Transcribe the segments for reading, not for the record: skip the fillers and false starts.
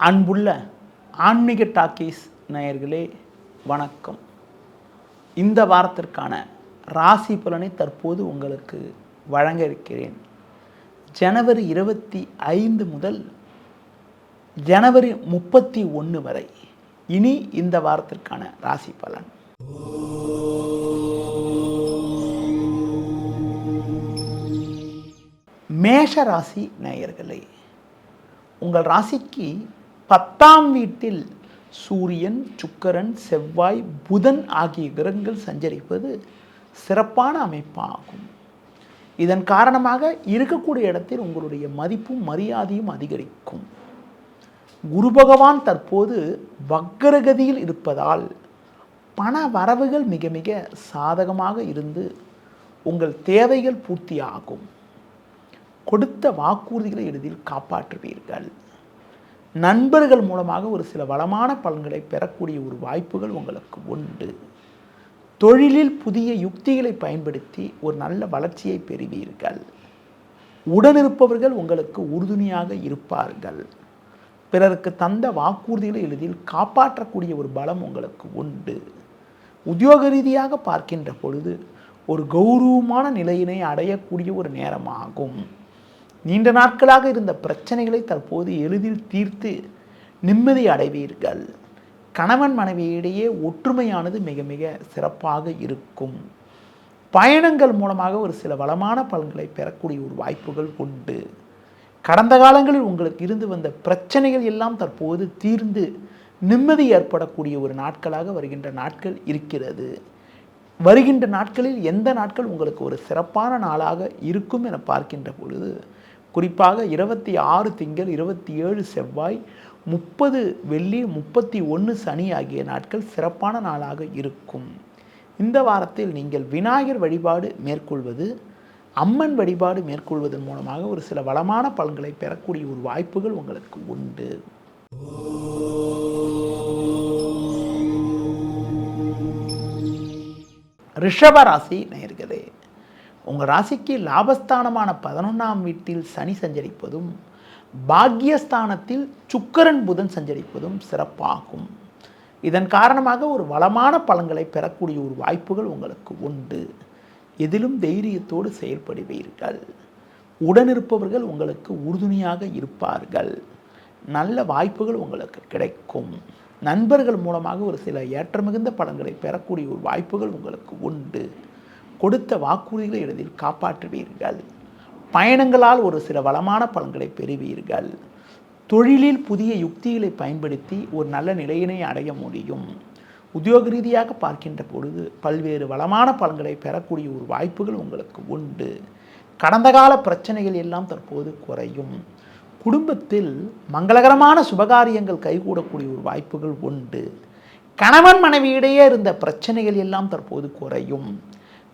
அன்புள்ள ஆன்மீக டாக்கீஸ் நேயர்களே வணக்கம். இந்த வாரத்திற்கான ராசி பலனை தற்போது உங்களுக்கு வழங்க இருக்கிறேன். ஜனவரி 25 முதல் ஜனவரி 31 வரை இனி இந்த வாரத்திற்கான ராசி பலன். மேஷ ராசி நேயர்களே, உங்கள் ராசிக்கு 10ஆம் வீட்டில் சூரியன், சுக்கிரன், செவ்வாய், புதன் ஆகிய கிரகங்கள் சஞ்சரிப்பது சிறப்பான அமைப்பாகும். இதன் காரணமாக இருக்கக்கூடிய இடத்தில் உங்களுடைய மதிப்பும் மரியாதையும் அதிகரிக்கும். குரு பகவான் தற்போது வக்ரகதியில் இருப்பதால் பண வரவுகள் மிக மிக சாதகமாக இருந்து உங்கள் தேவைகள் பூர்த்தியாகும். கொடுத்த வாக்குறுதிகளை எளிதில் காப்பாற்றுவீர்கள். நண்பர்கள் மூலமாக ஒரு சில வளமான பலன்களை பெறக்கூடிய ஒரு வாய்ப்புகள் உங்களுக்கு உண்டு. தொழிலில் புதிய யுக்திகளை பயன்படுத்தி ஒரு நல்ல வளர்ச்சியை பெறுவீர்கள். உடனிருப்பவர்கள் உங்களுக்கு உறுதுணையாக இருப்பார்கள். பிறருக்கு தந்த வாக்குறுதிகளை எளிதில் காப்பாற்றக்கூடிய ஒரு பலம் உங்களுக்கு உண்டு. உத்தியோக ரீதியாக பார்க்கின்ற பொழுது ஒரு கௌரவமான நிலையினை அடையக்கூடிய ஒரு நேரமாகும். நீண்ட நாட்களாக இருந்த பிரச்சனைகளை தற்போது எளிதில் தீர்த்து நிம்மதி அடைவீர்கள். கணவன் மனைவியிடையே ஒற்றுமையானது மிக மிக சிறப்பாக இருக்கும். பயணங்கள் மூலமாக ஒரு சில வளமான பலன்களை பெறக்கூடிய ஒரு வாய்ப்புகள் உண்டு. கடந்த காலங்களில் உங்களுக்கு இருந்து வந்த பிரச்சனைகள் எல்லாம் தற்போது தீர்ந்து நிம்மதி ஏற்படக்கூடிய ஒரு நாட்களாக வருகின்ற நாட்கள் இருக்கிறது. வருகின்ற நாட்களில் எந்த நாட்கள் உங்களுக்கு ஒரு சிறப்பான நாளாக இருக்கும் என பார்க்கின்ற பொழுது குறிப்பாக 26 திங்கள், 27 செவ்வாய், 30 வெள்ளி, 31 சனி ஆகிய நாட்கள் சிறப்பான நாளாக இருக்கும். இந்த வாரத்தில் நீங்கள் விநாயகர் வழிபாடு மேற்கொள்வது, அம்மன் வழிபாடு மேற்கொள்வதன் மூலமாக ஒரு சில வளமான பலன்களை பெறக்கூடிய ஒரு வாய்ப்புகள் உங்களுக்கு உண்டு. ரிஷப ராசி நேயர்களே, உங்கள் ராசிக்கு லாபஸ்தானமான 11ஆம் வீட்டில் சனி சஞ்சரிப்பதும் பாக்யஸ்தானத்தில் சுக்கிரன் புதன் சஞ்சரிப்பதும் சிறப்பாகும். இதன் காரணமாக ஒரு வளமான பலன்களை பெறக்கூடிய ஒரு வாய்ப்புகள் உங்களுக்கு உண்டு. எதிலும் தைரியத்தோடு செயல்படுவீர்கள். உடனிருப்பவர்கள் உங்களுக்கு உறுதுணையாக இருப்பார்கள். நல்ல வாய்ப்புகள் உங்களுக்கு கிடைக்கும். நண்பர்கள் மூலமாக ஒரு சில ஏற்றமிகுந்த பலன்களை பெறக்கூடிய ஒரு வாய்ப்புகள் உங்களுக்கு உண்டு. கொடுத்த வாக்குறுதிகளை எளிதில் காப்பாற்றுவீர்கள். பயணங்களால் ஒரு சில வளமான பலன்களை பெறுவீர்கள். தொழிலில் புதிய யுக்திகளை பயன்படுத்தி ஒரு நல்ல நிலையினை அடைய முடியும். உத்தியோக ரீதியாக பார்க்கின்ற பொழுது பல்வேறு வளமான பலன்களை பெறக்கூடிய ஒரு வாய்ப்புகள் உங்களுக்கு உண்டு. கடந்த கால பிரச்சனைகள் எல்லாம் தற்போது குறையும். குடும்பத்தில் மங்களகரமான சுபகாரியங்கள் கைகூடக்கூடிய ஒரு வாய்ப்புகள் உண்டு. கணவன் மனைவியிடையே இருந்த பிரச்சனைகள் எல்லாம் தற்போது குறையும்.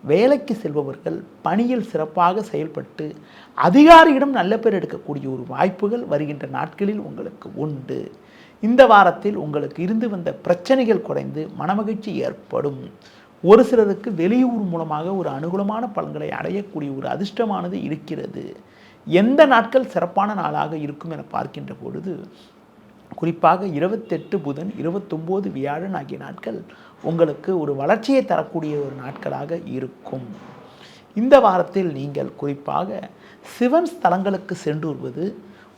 வேலைக்கு செல்பவர்கள் பணியில் சிறப்பாக செயல்பட்டு அதிகாரியிடம் நல்ல பேர் எடுக்கக்கூடிய ஒரு வாய்ப்புகள் வருகின்ற நாட்களில் உங்களுக்கு உண்டு. இந்த வாரத்தில் உங்களுக்கு இருந்து வந்த பிரச்சனைகள் குறைந்து மனமகிழ்ச்சி ஏற்படும். ஒரு சிலருக்கு வெளியூர் மூலமாக ஒரு அனுகூலமான பலன்களை அடையக்கூடிய ஒரு அதிர்ஷ்டமானது இருக்கிறது. எந்த நாட்கள் சிறப்பான நாளாக இருக்கும் என பார்க்கின்ற பொழுது குறிப்பாக 28 புதன், 29 வியாழன் ஆகிய நாட்கள் உங்களுக்கு ஒரு வளர்ச்சியை தரக்கூடிய ஒரு நாட்களாக இருக்கும். இந்த வாரத்தில் நீங்கள் குறிப்பாக சிவன் ஸ்தலங்களுக்கு சென்று வருவது,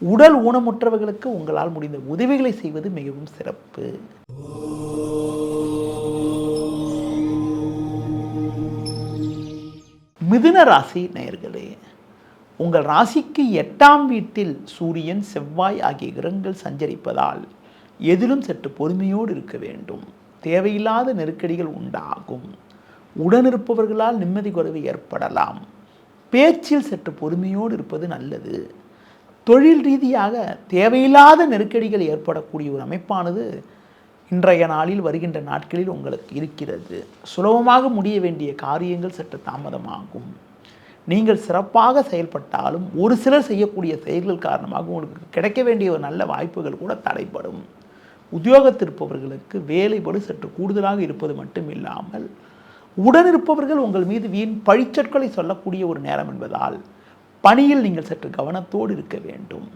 உடல் ஊனமுற்றவர்களுக்கு உங்களால் முடிந்த உதவிகளை செய்வது மிகவும் சிறப்பு. மிதுன ராசி நேயர்களே, உங்கள் ராசிக்கு 8ஆம் வீட்டில் சூரியன், செவ்வாய் ஆகிய கிரகங்கள் சஞ்சரிப்பதால் எதிலும் சற்று பொறுமையோடு இருக்க வேண்டும். தேவையில்லாத நெருக்கடிகள் உண்டாகும். உடனிருப்பவர்களால் நிம்மதி குறைவு ஏற்படலாம். பேச்சில் சற்று பொறுமையோடு இருப்பது நல்லது. தொழில் ரீதியாக தேவையில்லாத நெருக்கடிகள் ஏற்படக்கூடிய ஒரு அமைப்பானது இன்றைய நாளில் வருகின்ற நாட்களில் உங்களுக்கு இருக்கிறது. சுலபமாக முடிய வேண்டிய காரியங்கள் சற்று தாமதமாகும். நீங்கள் சிறப்பாக செயல்பட்டாலும் ஒரு சிலர் செய்யக்கூடிய செயல்கள் காரணமாக உங்களுக்கு கிடைக்க வேண்டிய ஒரு நல்ல வாய்ப்புகள் கூட தடைப்படும். உத்தியோகத்திருப்பவர்களுக்கு வேலைப்படு சற்று கூடுதலாக இருப்பது மட்டும் இல்லாமல் உடனிருப்பவர்கள் உங்கள் மீது வீண் பழிச்சொற்களை சொல்லக்கூடிய ஒரு நேரம் என்பதால் பணியில் நீங்கள் சற்று கவனத்தோடு இருக்க வேண்டும்.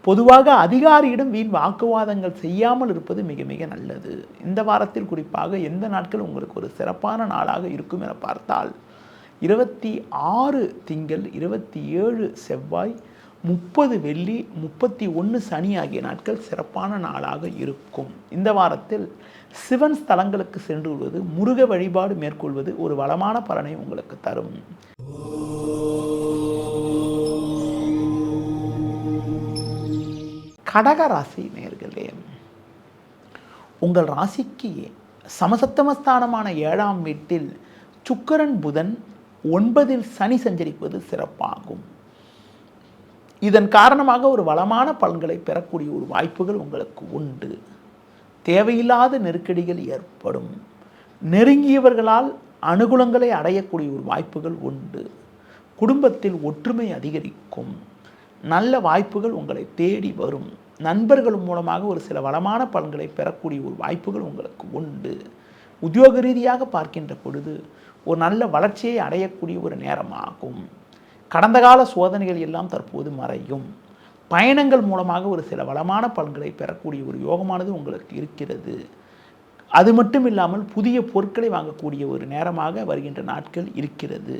பொதுவாக அதிகாரியிடம் வீண் வாக்குவாதங்கள் செய்யாமல் இருப்பது மிக மிக நல்லது. இந்த வாரத்தில் குறிப்பாக எந்த நாட்கள் உங்களுக்கு ஒரு சிறப்பான நாளாக இருக்கும் என பார்த்தால் 26 திங்கள், 27 செவ்வாய், 30 வெள்ளி, 31 சனி ஆகிய நாட்கள் சிறப்பான நாளாக இருக்கும். இந்த வாரத்தில் சிவன் ஸ்தலங்களுக்கு சென்று வருவது, முருக வழிபாடு மேற்கொள்வது ஒரு வளமான பலனை உங்களுக்கு தரும். கடக ராசி நேயர்களே, உங்கள் ராசிக்கு சமசப்தமஸ்தானமான 7ஆம் வீட்டில் சுக்கிரன் புதன் 9இல் சனி சஞ்சரிப்பது சிறப்பாகும். இதன் காரணமாக ஒரு வளமான பலன்களை பெறக்கூடிய ஒரு வாய்ப்புகள் உங்களுக்கு உண்டு. தேவையில்லாத நெருக்கடிகள் ஏற்படும். நெருங்கியவர்களால் அனுகூலங்களை அடையக்கூடிய ஒரு வாய்ப்புகள் உண்டு. குடும்பத்தில் ஒற்றுமை அதிகரிக்கும். நல்ல வாய்ப்புகள் உங்களை தேடி வரும். நண்பர்கள் மூலமாக ஒரு சில வளமான பலன்களை பெறக்கூடிய ஒரு வாய்ப்புகள் உங்களுக்கு உண்டு. உத்தியோக ரீதியாக பார்க்கின்ற பொழுது ஒரு நல்ல வளர்ச்சியை அடையக்கூடிய ஒரு நேரமாகும். கடந்த கால சோதனைகள் எல்லாம் தற்போது மறையும். பயணங்கள் மூலமாக ஒரு சில வளமான பலன்களை பெறக்கூடிய ஒரு யோகமானது உங்களுக்கு இருக்கிறது. அது மட்டும் இல்லாமல் புதிய பொருட்களை வாங்கக்கூடிய ஒரு நேரமாக வருகின்ற நாட்கள் இருக்கிறது.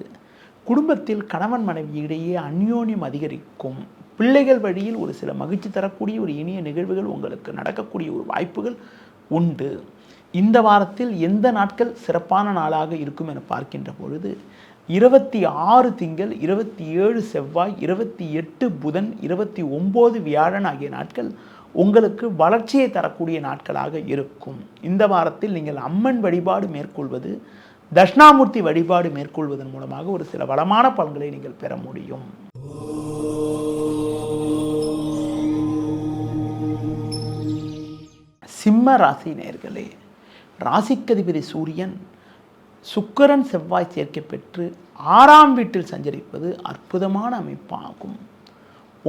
குடும்பத்தில் கணவன் மனைவி இடையே அந்யோன்யம் அதிகரிக்கும். பிள்ளைகள் வழியில் ஒரு சில மகிழ்ச்சி தரக்கூடிய ஒரு இனிய நிகழ்வுகள் உங்களுக்கு நடக்கக்கூடிய ஒரு வாய்ப்புகள் உண்டு. இந்த வாரத்தில் எந்த நாட்கள் சிறப்பான நாளாக இருக்கும் என பார்க்கின்ற பொழுது 26 திங்கள், 27 செவ்வாய், 28 புதன், 29 வியாழன் ஆகிய நாட்கள் உங்களுக்கு வளர்ச்சியை தரக்கூடிய நாட்களாக இருக்கும். இந்த வாரத்தில் நீங்கள் அம்மன் வழிபாடு மேற்கொள்வது, தட்சிணாமூர்த்தி வழிபாடு மேற்கொள்வதன் மூலமாக ஒரு சில வளமான பலன்களை நீங்கள் பெற முடியும். சிம்ம ராசி நேயர்களே, ராசிக்கதிபதி சூரியன் சுக்கிரன் செவ்வாய் சேர்க்கை பெற்று 6ஆம் வீட்டில் சஞ்சரிப்பது அற்புதமான அமைப்பாகும்.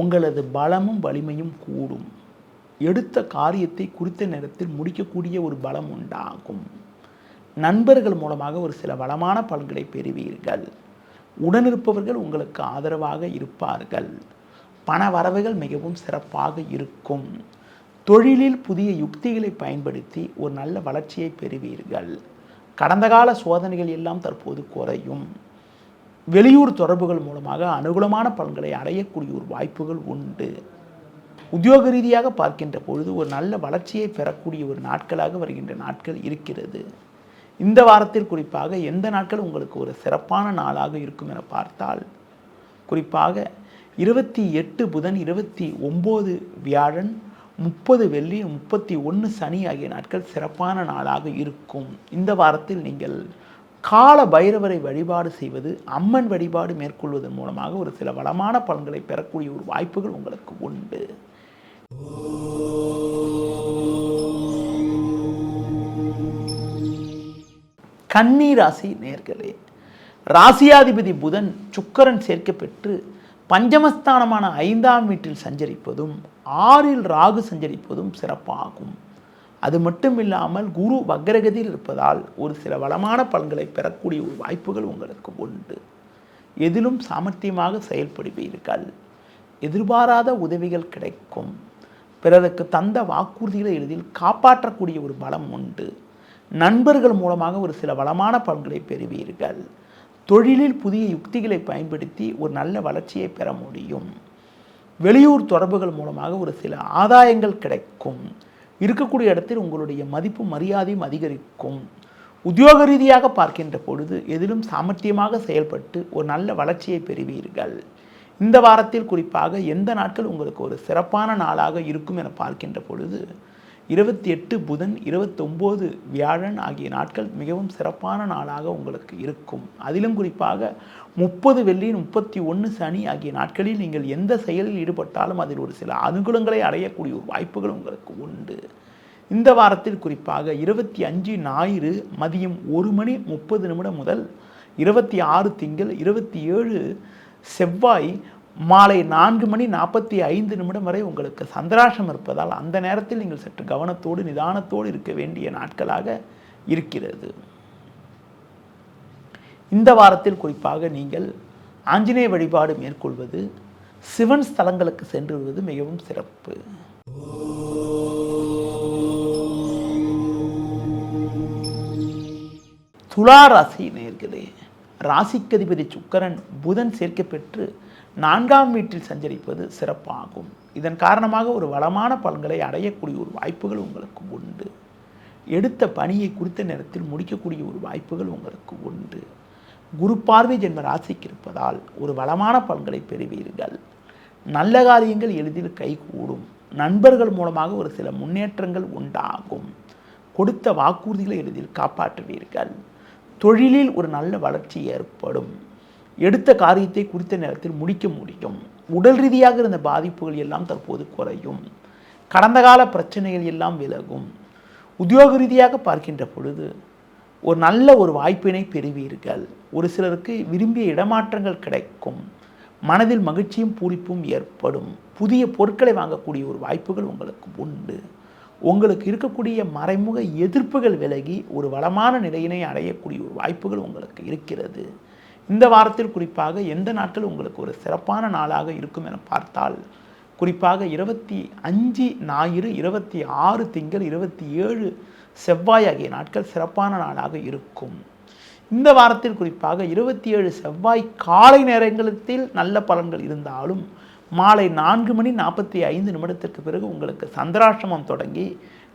உங்களது பலமும் வலிமையும் கூடும். எடுத்த காரியத்தை குறித்த நேரத்தில் முடிக்கக்கூடிய ஒரு பலம் உண்டாகும். நண்பர்கள் மூலமாக ஒரு சில வளமான பலன்களை பெறுவீர்கள். உடனிருப்பவர்கள் உங்களுக்கு ஆதரவாக இருப்பார்கள். பண வரவுகள் மிகவும் சிறப்பாக இருக்கும். தொழிலில் புதிய யுக்திகளை பயன்படுத்தி ஒரு நல்ல வளர்ச்சியை பெறுவீர்கள். கடந்த கால சோதனைகள் எல்லாம் தற்போது குறையும். வெளியூர் தொடர்புகள் மூலமாக அனுகூலமான பலன்களை அடையக்கூடிய ஒரு வாய்ப்புகள் உண்டு. உத்தியோக ரீதியாக பார்க்கின்ற பொழுது ஒரு நல்ல வளர்ச்சியை பெறக்கூடிய ஒரு நாட்களாக வருகின்ற நாட்கள் இருக்கிறது. இந்த வாரத்தில் குறிப்பாக எந்த நாட்கள் உங்களுக்கு ஒரு சிறப்பான நாளாக இருக்கும் என பார்த்தால் குறிப்பாக 28 புதன், 29 வியாழன், 30 வெள்ளி, 31 சனி ஆகிய நாட்கள் சிறப்பான நாளாக இருக்கும். இந்த வாரத்தில் நீங்கள் கால பைரவரை வழிபாடு செய்வது, அம்மன் வழிபாடு மேற்கொள்வதன் மூலமாக ஒரு சில வளமான பலன்களை பெறக்கூடிய ஒரு வாய்ப்புகள் உங்களுக்கு உண்டு. கன்னி ராசி நேயர்களே, ராசியாதிபதி புதன் சுக்கிரன் சேர்க்கை பெற்று பஞ்சமஸ்தானமான 5ஆம் வீட்டில் சஞ்சரிப்பதும் 6இல் ராகு சஞ்சரிப்பதும் சிறப்பாகும். அது மட்டும் இல்லாமல் குரு வக்ரகதியில் இருப்பதால் ஒரு சில வளமான பலன்களை பெறக்கூடிய ஒரு வாய்ப்புகள் உங்களுக்கு உண்டு. எதிலும் சாமர்த்தியமாக செயல்படுவீர்கள். எதிர்பாராத உதவிகள் கிடைக்கும். பிறருக்கு தந்த வாக்குறுதிகளை எளிதில் காப்பாற்றக்கூடிய ஒரு பலம் உண்டு. நண்பர்கள் மூலமாக ஒரு சில வளமான பலன்களை பெறுவீர்கள். தொழிலில் புதிய யுக்திகளை பயன்படுத்தி ஒரு நல்ல வளர்ச்சியை பெற முடியும். வெளியூர் தொடர்புகள் மூலமாக ஒரு சில ஆதாயங்கள் கிடைக்கும். இருக்கக்கூடிய இடத்தில் உங்களுடைய மதிப்பு மரியாதையும் அதிகரிக்கும். உத்தியோக ரீதியாக பார்க்கின்ற பொழுது எதிலும் சாமர்த்தியமாக செயல்பட்டு ஒரு நல்ல வளர்ச்சியை பெறுவீர்கள். இந்த வாரத்தில் குறிப்பாக எந்த நாட்கள் உங்களுக்கு ஒரு சிறப்பான நாளாக இருக்கும் என பார்க்கின்ற பொழுது 28 புதன், 29 வியாழன் ஆகிய நாட்கள் மிகவும் சிறப்பான நாளாக உங்களுக்கு இருக்கும். அதிலும் குறிப்பாக 30 வெள்ளி, 31 சனி ஆகிய நாட்களில் நீங்கள் எந்த செயலில் ஈடுபட்டாலும் அதில் ஒரு சில அனுகூலங்களை அடையக்கூடிய ஒரு வாய்ப்புகள் உங்களுக்கு உண்டு. இந்த வாரத்தில் குறிப்பாக 25 ஞாயிறு மதியம் 1:30 முதல் 26 திங்கள், 27 செவ்வாய் மாலை 4:45 வரை உங்களுக்கு சந்திராஷ்டம் இருப்பதால் அந்த நேரத்தில் நீங்கள் சற்று கவனத்தோடு நிதானத்தோடு இருக்க வேண்டிய நாட்களாக இருக்கிறது. இந்த வாரத்தில் குறிப்பாக நீங்கள் ஆஞ்சநேய வழிபாடு மேற்கொள்வது, சிவன் ஸ்தலங்களுக்கு சென்று வருவது மிகவும் சிறப்பு. துலா ராசி நேயர்களே, ராசிக்கதிபதி சுக்கிரன் புதன் சேர்க்கை பெற்று 4ஆம் வீட்டில் சஞ்சரிப்பது சிறப்பாகும். இதன் காரணமாக ஒரு வளமான பலன்களை அடையக்கூடிய ஒரு வாய்ப்புகள் உங்களுக்கு உண்டு. எடுத்த பணியை குறித்த நேரத்தில் முடிக்கக்கூடிய ஒரு வாய்ப்புகள் உங்களுக்கு உண்டு. குரு பார்வை ஜென்ம ராசிக்கு இருப்பதால் ஒரு வளமான பலன்களை பெறுவீர்கள். நல்ல காரியங்கள் எளிதில் கைகூடும். நண்பர்கள் மூலமாக ஒரு சில முன்னேற்றங்கள் உண்டாகும். கொடுத்த வாக்குறுதிகளை எளிதில் காப்பாற்றுவீர்கள். தொழிலில் ஒரு நல்ல வளர்ச்சி ஏற்படும். எடுத்த காரியத்தை குறித்த நேரத்தில் முடிக்க முடியும். உடல் ரீதியாக இருந்த பாதிப்புகள் எல்லாம் தற்போது குறையும். கடந்த கால பிரச்சனைகள் எல்லாம் விலகும். உத்தியோக ரீதியாக பார்க்கின்ற பொழுது ஒரு நல்ல ஒரு வாய்ப்பினை பெறுவீர்கள். ஒரு சிலருக்கு விரும்பிய இடமாற்றங்கள் கிடைக்கும். மனதில் மகிழ்ச்சியும் பூரிப்பும் ஏற்படும். புதிய பொருட்களை வாங்கக்கூடிய ஒரு வாய்ப்புகள் உங்களுக்கு உண்டு. உங்களுக்கு இருக்கக்கூடிய மறைமுக எதிர்ப்புகள் விலகி ஒரு வளமான நிலையினை அடையக்கூடிய ஒரு வாய்ப்புகள் உங்களுக்கு இருக்கிறது. இந்த வாரத்தில் குறிப்பாக எந்த நாட்கள் உங்களுக்கு ஒரு சிறப்பான நாளாக இருக்கும் என பார்த்தால், குறிப்பாக 25 ஞாயிறு, 26 திங்கள், 27 செவ்வாய் ஆகிய நாட்கள் சிறப்பான நாளாக இருக்கும். இந்த வாரத்தில் குறிப்பாக 27 செவ்வாய் காலை நேரங்களில் நல்ல பலன்கள் இருந்தாலும் மாலை 4:45 பிறகு உங்களுக்கு சந்திராஷ்டமம் தொடங்கி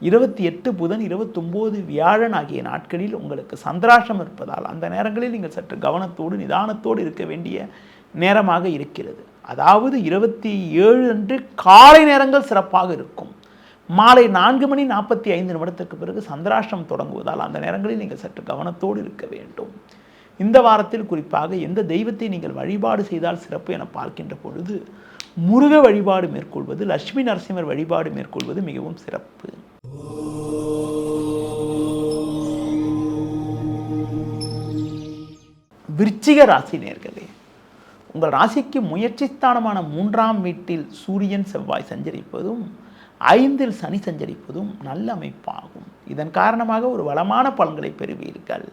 28 புதன், 29 வியாழன் ஆகிய நாட்களில் உங்களுக்கு சந்திராஷ்டமம் இருப்பதால் அந்த நேரங்களில் நீங்கள் சற்று கவனத்தோடு நிதானத்தோடு இருக்க வேண்டிய நேரமாக இருக்கிறது. அதாவது 27 அன்று காலை நேரங்கள் சிறப்பாக இருக்கும். மாலை 4:45 பிறகு சந்திராஷ்டமம் தொடங்குவதால் அந்த நேரங்களில் நீங்கள் சற்று கவனத்தோடு இருக்க வேண்டும். இந்த வாரத்தில் குறிப்பாக எந்த தெய்வத்தை நீங்கள் வழிபாடு செய்தால் சிறப்பு என பார்க்கின்ற பொழுது முருக வழிபாடு மேற்கொள்வது, லட்சுமி நரசிம்மர் வழிபாடு மேற்கொள்வது மிகவும் சிறப்பு. விருச்சிக ராசி நேயர்களே, உங்கள் ராசிக்கு முயற்சி ஸ்தானமான 3ஆம் வீட்டில் சூரியன் செவ்வாய் சஞ்சரிப்பதும் 5இல் சனி சஞ்சரிப்பதும் நல்ல அமைப்பாகும். இதன் காரணமாக ஒரு வளமான பலன்களை பெறுவீர்கள்.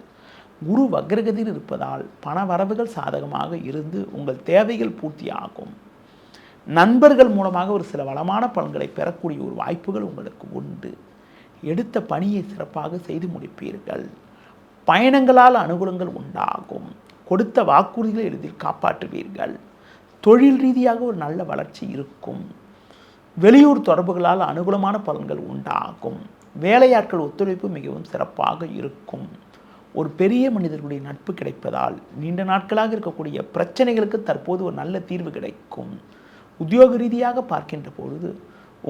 குரு வக்ரகதியில் இருப்பதால் பண வரவுகள் சாதகமாக இருந்து உங்கள் தேவைகள் பூர்த்தியாகும். நண்பர்கள் மூலமாக ஒரு சில வளமான பலன்களை பெறக்கூடிய ஒரு வாய்ப்புகள் உங்களுக்கு உண்டு. எடுத்த பணியை சிறப்பாக செய்து முடிப்பீர்கள். பயணங்களால் அனுகூலங்கள் உண்டாகும். கொடுத்த வாக்குறுதிகளை எளிதில் காப்பாற்றுவீர்கள். தொழில் ரீதியாக ஒரு நல்ல வளர்ச்சி இருக்கும். வெளியூர் தொடர்புகளால் அனுகூலமான பலன்கள் உண்டாகும். வேலையாட்கள் ஒத்துழைப்பு மிகவும் சிறப்பாக இருக்கும். ஒரு பெரிய மனிதர்களுடைய நட்பு கிடைப்பதால் நீண்ட நாட்களாக இருக்கக்கூடிய பிரச்சனைகளுக்கு தற்போது ஒரு நல்ல தீர்வு கிடைக்கும். உத்தியோக ரீதியாக பார்க்கின்ற பொழுது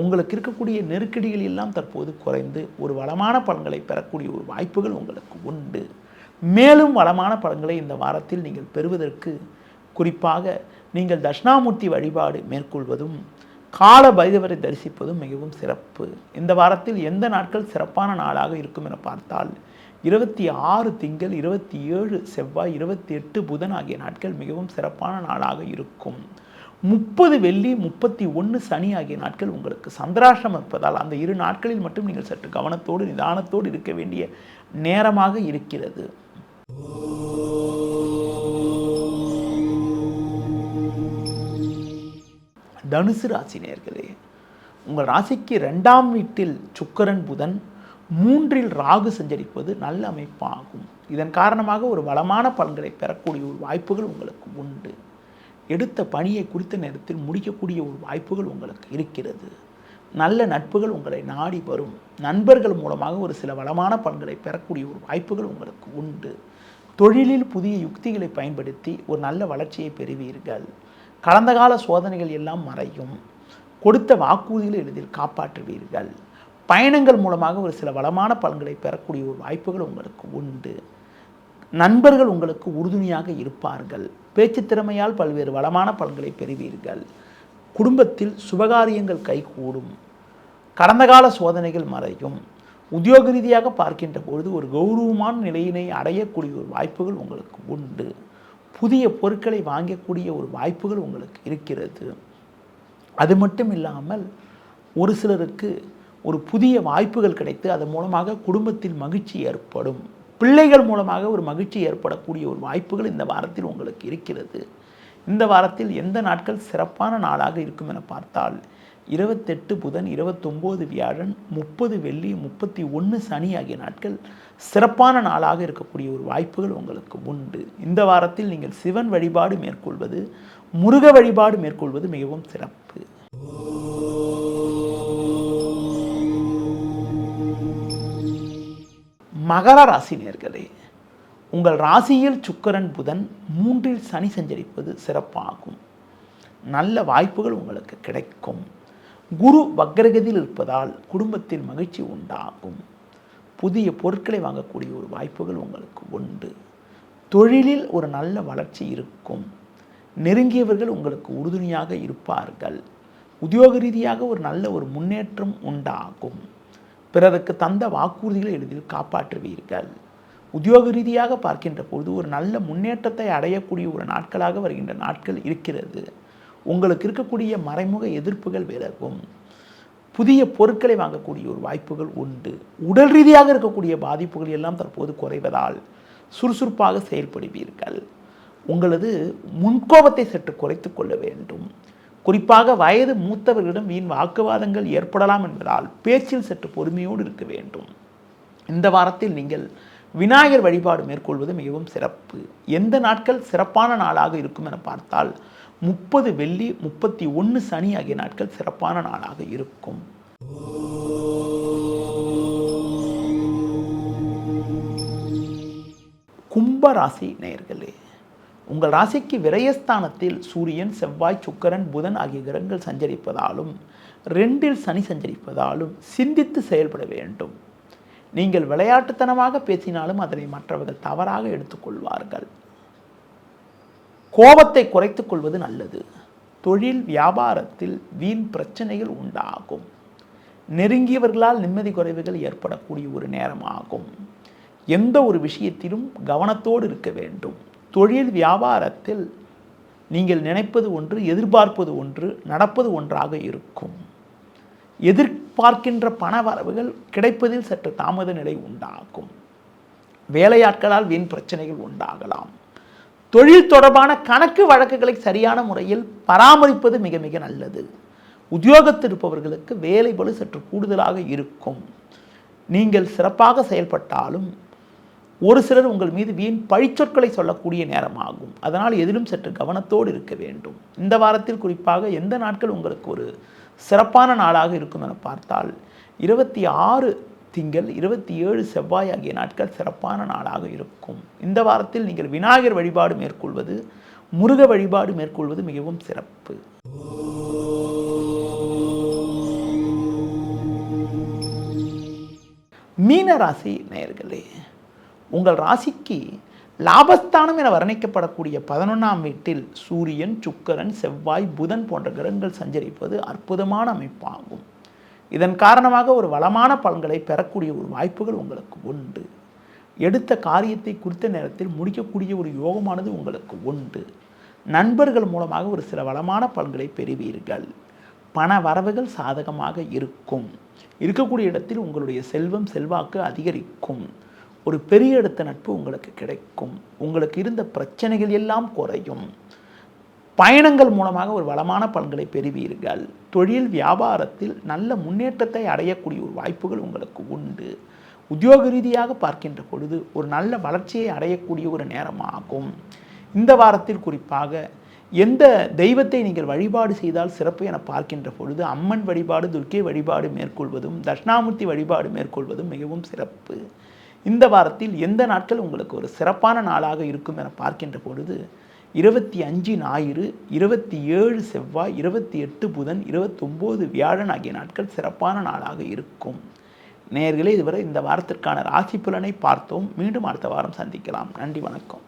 உங்களுக்கு இருக்கக்கூடிய நெருக்கடிகள் எல்லாம் தற்போது குறைந்து ஒரு வளமான பலன்களை பெறக்கூடிய ஒரு வாய்ப்புகள் உங்களுக்கு உண்டு. மேலும் வளமான பலன்களை இந்த வாரத்தில் நீங்கள் பெறுவதற்கு குறிப்பாக நீங்கள் தட்சிணாமூர்த்தி வழிபாடு மேற்கொள்வதும் கால பைரவரை தரிசிப்பதும் மிகவும் சிறப்பு. இந்த வாரத்தில் எந்த நாட்கள் சிறப்பான நாளாக இருக்கும் என பார்த்தால் 26 திங்கள், 27 செவ்வாய், 28 புதன் ஆகிய நாட்கள் மிகவும் சிறப்பான நாளாக இருக்கும். 30 வெள்ளி, 31 சனி ஆகிய நாட்கள் உங்களுக்கு சந்திராஷ்டமம் இருப்பதால் அந்த 2 நாட்களில் மட்டும் நீங்கள் சற்று கவனத்தோடு நிதானத்தோடு இருக்க வேண்டிய நேரமாக இருக்கிறது. தனுசு ராசி நேயர்களே, உங்கள் ராசிக்கு 2ஆம் வீட்டில் சுக்கிரன் புதன், 3இல் ராகு சஞ்சரிப்பது நல்ல அமைப்பாகும். இதன் காரணமாக ஒரு வளமான பலன்களை பெறக்கூடிய ஒரு வாய்ப்புகள் உங்களுக்கு உண்டு. எடுத்த பணியை குறித்த நேரத்தில் முடிக்கக்கூடிய ஒரு வாய்ப்புகள் உங்களுக்கு இருக்கிறது. நல்ல நட்புகள் உங்களை நாடி வரும். நண்பர்கள் மூலமாக ஒரு சில வளமான பலன்களை பெறக்கூடிய ஒரு வாய்ப்புகள் உங்களுக்கு உண்டு. தொழிலில் புதிய யுக்திகளை பயன்படுத்தி ஒரு நல்ல வளர்ச்சியை பெறுவீர்கள். கடந்த கால சோதனைகள் எல்லாம் மறையும். கொடுத்த வாக்குறுதிகளை எளிதில் காப்பாற்றுவீர்கள். பயணங்கள் மூலமாக ஒரு சில வளமான பலன்களை பெறக்கூடிய ஒரு வாய்ப்புகள் உங்களுக்கு உண்டு. நண்பர்கள் உங்களுக்கு உறுதுணையாக இருப்பார்கள். பேச்சு திறமையால் பல்வேறு வளமான பலன்களை பெறுவீர்கள். குடும்பத்தில் சுபகாரியங்கள் கைகூடும். கடந்த கால சோதனைகள் மறையும். உத்தியோக ரீதியாக பார்க்கின்ற பொழுது ஒரு கௌரவமான நிலையினை அடையக்கூடிய ஒரு வாய்ப்புகள் உங்களுக்கு உண்டு. புதிய பொருட்களை வாங்கக்கூடிய ஒரு வாய்ப்புகள் உங்களுக்கு இருக்கிறது. அது மட்டும் இல்லாமல் ஒரு சிலருக்கு ஒரு புதிய வாய்ப்புகள் கிடைத்து அதன் மூலமாக குடும்பத்தில் மகிழ்ச்சி ஏற்படும். பிள்ளைகள் மூலமாக ஒரு மகிழ்ச்சி ஏற்படக்கூடிய ஒரு வாய்ப்புகள் இந்த வாரத்தில் உங்களுக்கு இருக்கிறது. இந்த வாரத்தில் எந்த நாட்கள் சிறப்பான நாளாக இருக்கும் என பார்த்தால் 28 புதன், 29 வியாழன், 30 வெள்ளி, 31 சனி ஆகிய நாட்கள் சிறப்பான நாளாக இருக்கக்கூடிய ஒரு வாய்ப்புகள் உங்களுக்கு உண்டு. இந்த வாரத்தில் நீங்கள் சிவன் வழிபாடு மேற்கொள்வது, முருக வழிபாடு மேற்கொள்வது மிகவும் சிறப்பு. மகர ராசி நேயர்களே, உங்கள் ராசியில் சுக்கிரன் புதன் 3இல் சனி சஞ்சரிப்பது சிறப்பாகும். நல்ல வாய்ப்புகள் உங்களுக்கு கிடைக்கும். குரு வக்ரகதியில் இருப்பதால் குடும்பத்தில் மகிழ்ச்சி உண்டாகும். புதிய பொருட்களை வாங்கக்கூடிய ஒரு வாய்ப்புகள் உங்களுக்கு உண்டு. தொழிலில் ஒரு நல்ல வளர்ச்சி இருக்கும். நெருங்கியவர்கள் உங்களுக்கு உறுதுணையாக இருப்பார்கள். உத்தியோக ரீதியாக ஒரு நல்ல ஒரு முன்னேற்றம் உண்டாகும். பிறருக்கு தந்த வாக்குறுதிகளை எளிதில் காப்பாற்றுவீர்கள். உத்தியோக ரீதியாக பார்க்கின்ற பொழுது ஒரு நல்ல முன்னேற்றத்தை அடையக்கூடிய ஒரு நாட்களாக வருகின்ற நாட்கள் இருக்கிறது. உங்களுக்கு இருக்கக்கூடிய மறைமுக எதிர்ப்புகள் விலகும். புதிய பொருட்களை வாங்கக்கூடிய ஒரு வாய்ப்புகள் உண்டு. உடல் ரீதியாக இருக்கக்கூடிய பாதிப்புகள் எல்லாம் தற்போது குறைவதால் சுறுசுறுப்பாக செயல்படுவீர்கள். உங்களது முன்கோபத்தை சற்று குறைத்து கொள்ள வேண்டும். குறிப்பாக வயது மூத்தவர்களிடம் வீண் வாக்குவாதங்கள் ஏற்படலாம் என்பதால் பேச்சில் சற்று பொறுமையோடு இருக்க வேண்டும். இந்த வாரத்தில் நீங்கள் விநாயகர் வழிபாடு மேற்கொள்வது மிகவும் சிறப்பு. எந்த நாட்கள் சிறப்பான நாளாக இருக்கும் என பார்த்தால் 30 வெள்ளி, 31 சனி ஆகிய நாட்கள் சிறப்பான நாளாக இருக்கும். கும்பராசி நேயர்களே, உங்கள் ராசிக்கு விரயஸ்தானத்தில் சூரியன், செவ்வாய், சுக்கிரன், புதன் ஆகிய கிரகங்கள் சஞ்சரிப்பதாலும் 2இல் சனி சஞ்சரிப்பதாலும் சிந்தித்து செயல்பட வேண்டும். நீங்கள் விளையாட்டுத்தனமாக பேசினாலும் அதனை மற்றவர்கள் தவறாக எடுத்துக்கொள்வார்கள். கோபத்தை குறைத்துக் கொள்வது நல்லது. தொழில் வியாபாரத்தில் வீண் பிரச்சனைகள் உண்டாகும். நெருங்கியவர்களால் நிம்மதி குறைவுகள் ஏற்படக்கூடிய ஒரு நேரமாகும். எந்த ஒரு விஷயத்திலும் கவனத்தோடு இருக்க வேண்டும். தொழில் வியாபாரத்தில் நீங்கள் நினைப்பது ஒன்று, எதிர்பார்ப்பது ஒன்று, நடப்பது ஒன்றாக இருக்கும். எதிர்பார்க்கின்ற பண வரவுகள் கிடைப்பதில் சற்று தாமத நிலை உண்டாகும். வேலையாட்களால் வீண் பிரச்சனைகள் உண்டாகலாம். தொழில் தொடர்பான கணக்கு வழக்குகளை சரியான முறையில் பராமரிப்பது மிக மிக நல்லது. உத்தியோகத்தில் இருப்பவர்களுக்கு வேலை பளு சற்று கூடுதலாக இருக்கும். நீங்கள் சிறப்பாக செயல்பட்டாலும் ஒரு சிலர் உங்கள் மீது வீண் பழிச்சொற்களை சொல்லக்கூடிய நேரமாகும். அதனால் எதிலும் சற்று கவனத்தோடு இருக்க வேண்டும். இந்த வாரத்தில் குறிப்பாக எந்த நாட்கள் உங்களுக்கு ஒரு சிறப்பான நாளாக இருக்கும் என பார்த்தால் 26 திங்கள், 27 செவ்வாய் ஆகிய நாட்கள் சிறப்பான நாளாக இருக்கும். இந்த வாரத்தில் நீங்கள் விநாயகர் வழிபாடு மேற்கொள்வது, முருக வழிபாடு மேற்கொள்வது மிகவும் சிறப்பு. மீன ராசி நேயர்களே, உங்கள் ராசிக்கு லாபஸ்தானம் என வர்ணிக்கப்படக்கூடிய 11ஆம் வீட்டில் சூரியன், சுக்கிரன், செவ்வாய், புதன் போன்ற கிரகங்கள் சஞ்சரிப்பது அற்புதமான அமைப்பாகும். இதன் காரணமாக ஒரு வளமான பலன்களை பெறக்கூடிய ஒரு வாய்ப்புகள் உங்களுக்கு உண்டு. எடுத்த காரியத்தை குறித்த நேரத்தில் முடிக்கக்கூடிய ஒரு யோகமானது உங்களுக்கு உண்டு. நண்பர்கள் மூலமாக ஒரு சில வளமான பலன்களை பெறுவீர்கள். பண வரவுகள் சாதகமாக இருக்கும். இருக்கக்கூடிய இடத்தில் உங்களுடைய செல்வம், செல்வாக்கு அதிகரிக்கும். ஒரு பெரிய இடத்த நட்பு உங்களுக்கு கிடைக்கும். உங்களுக்கு இருந்த பிரச்சனைகள் எல்லாம் குறையும். பயணங்கள் மூலமாக ஒரு வளமான பலன்களை பெறுவீர்கள். தொழில் வியாபாரத்தில் நல்ல முன்னேற்றத்தை அடையக்கூடிய ஒரு வாய்ப்புகள் உங்களுக்கு உண்டு. உத்தியோக ரீதியாக பார்க்கின்ற பொழுது ஒரு நல்ல வளர்ச்சியை அடையக்கூடிய ஒரு நேரமாகும். இந்த வாரத்தில் குறிப்பாக எந்த தெய்வத்தை நீங்கள் வழிபாடு செய்தால் சிறப்பு என பார்க்கின்ற பொழுது அம்மன் வழிபாடு, துர்க்கை வழிபாடு மேற்கொள்வதும், தட்சிணாமூர்த்தி வழிபாடு மேற்கொள்வதும் மிகவும் சிறப்பு. இந்த வாரத்தில் எந்த நாட்கள் உங்களுக்கு ஒரு சிறப்பான நாளாக இருக்கும் என பார்க்கின்ற பொழுது 25 ஞாயிறு, 27 செவ்வாய், 28 புதன், 29 வியாழன் ஆகிய நாட்கள் சிறப்பான நாளாக இருக்கும். நேயர்களே, இதுவரை இந்த வாரத்திற்கான ராசி பலனை பார்த்தோம். மீண்டும் அடுத்த வாரம் சந்திக்கலாம். நன்றி, வணக்கம்.